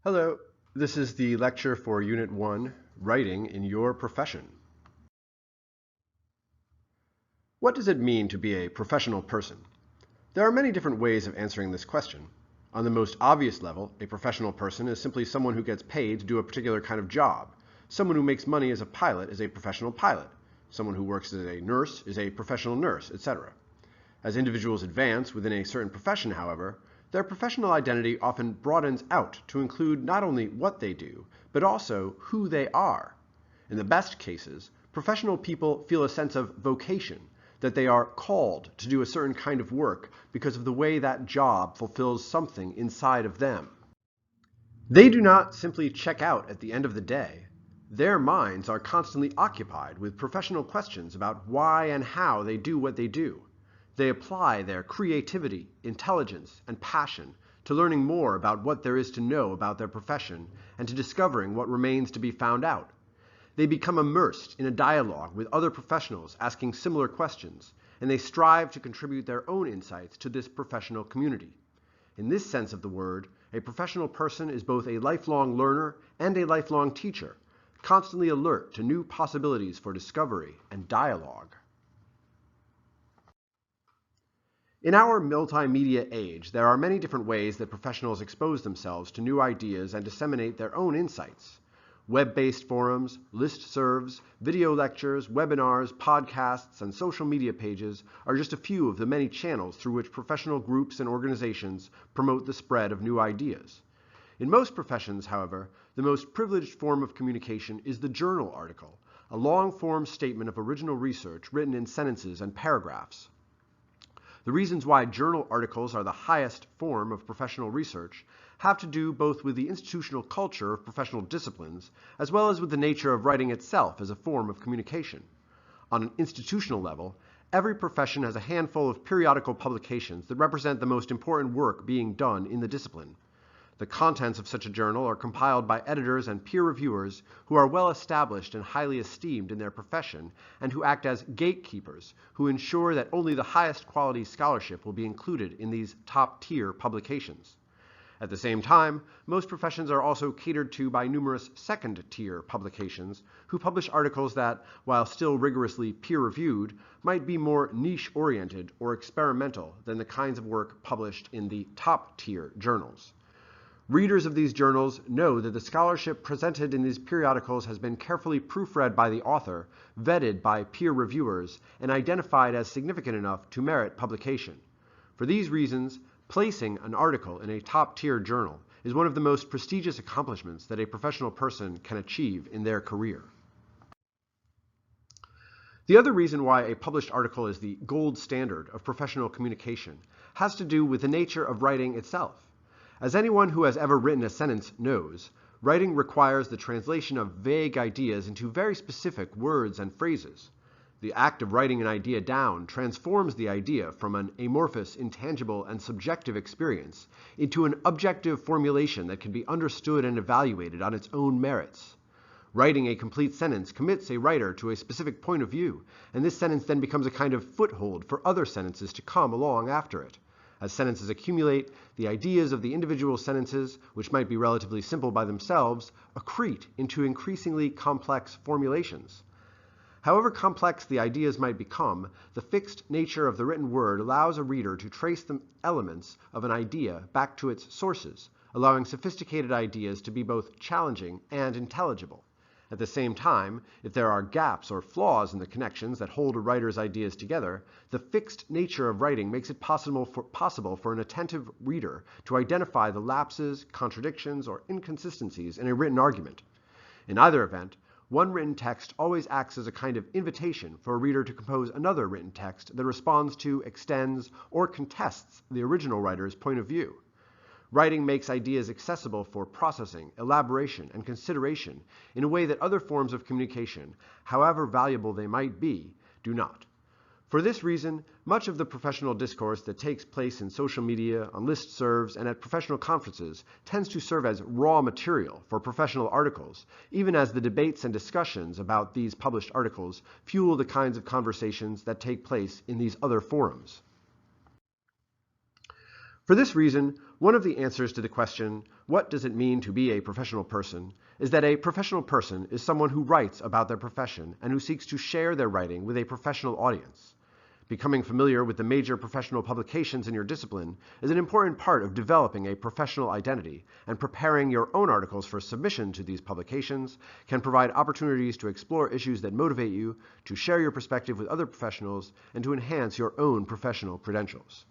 Hello, this is the lecture for Unit 1, Writing in Your Profession. What does it mean to be a professional person? There are many different ways of answering this question. On the most obvious level, a professional person is simply someone who gets paid to do a particular kind of job. Someone who makes money as a pilot is a professional pilot. Someone who works as a nurse is a professional nurse, etc. As individuals advance within a certain profession, however, their professional identity often broadens out to include not only what they do, but also who they are. In the best cases, professional people feel a sense of vocation, that they are called to do a certain kind of work because of the way that job fulfills something inside of them. They do not simply check out at the end of the day. Their minds are constantly occupied with professional questions about why and how they do what they do. They apply their creativity, intelligence, and passion to learning more about what there is to know about their profession and to discovering what remains to be found out. They become immersed in a dialogue with other professionals asking similar questions, and they strive to contribute their own insights to this professional community. In this sense of the word, a professional person is both a lifelong learner and a lifelong teacher, constantly alert to new possibilities for discovery and dialogue. In our multimedia age, there are many different ways that professionals expose themselves to new ideas and disseminate their own insights. Web-based forums, listservs, video lectures, webinars, podcasts, and social media pages are just a few of the many channels through which professional groups and organizations promote the spread of new ideas. In most professions, however, the most privileged form of communication is the journal article, a long-form statement of original research written in sentences and paragraphs. The reasons why journal articles are the highest form of professional research have to do both with the institutional culture of professional disciplines, as well as with the nature of writing itself as a form of communication. On an institutional level, every profession has a handful of periodical publications that represent the most important work being done in the discipline. The contents of such a journal are compiled by editors and peer reviewers who are well established and highly esteemed in their profession and who act as gatekeepers who ensure that only the highest quality scholarship will be included in these top-tier publications. At the same time, most professions are also catered to by numerous second-tier publications who publish articles that, while still rigorously peer-reviewed, might be more niche-oriented or experimental than the kinds of work published in the top-tier journals. Readers of these journals know that the scholarship presented in these periodicals has been carefully proofread by the author, vetted by peer reviewers, and identified as significant enough to merit publication. For these reasons, placing an article in a top-tier journal is one of the most prestigious accomplishments that a professional person can achieve in their career. The other reason why a published article is the gold standard of professional communication has to do with the nature of writing itself. As anyone who has ever written a sentence knows, writing requires the translation of vague ideas into very specific words and phrases. The act of writing an idea down transforms the idea from an amorphous, intangible, and subjective experience into an objective formulation that can be understood and evaluated on its own merits. Writing a complete sentence commits a writer to a specific point of view, and this sentence then becomes a kind of foothold for other sentences to come along after it. As sentences accumulate, the ideas of the individual sentences, which might be relatively simple by themselves, accrete into increasingly complex formulations. However complex the ideas might become, the fixed nature of the written word allows a reader to trace the elements of an idea back to its sources, allowing sophisticated ideas to be both challenging and intelligible. At the same time, if there are gaps or flaws in the connections that hold a writer's ideas together, the fixed nature of writing makes it possible for an attentive reader to identify the lapses, contradictions, or inconsistencies in a written argument. In either event, one written text always acts as a kind of invitation for a reader to compose another written text that responds to, extends, or contests the original writer's point of view. Writing makes ideas accessible for processing, elaboration, and consideration in a way that other forms of communication, however valuable they might be, do not. For this reason, much of the professional discourse that takes place in social media, on listservs, and at professional conferences tends to serve as raw material for professional articles, even as the debates and discussions about these published articles fuel the kinds of conversations that take place in these other forums. For this reason, One of the answers to the question, what does it mean to be a professional person, is that a professional person is someone who writes about their profession and who seeks to share their writing with a professional audience. Becoming familiar with the major professional publications in your discipline is an important part of developing a professional identity, and preparing your own articles for submission to these publications can provide opportunities to explore issues that motivate you, to share your perspective with other professionals, and to enhance your own professional credentials.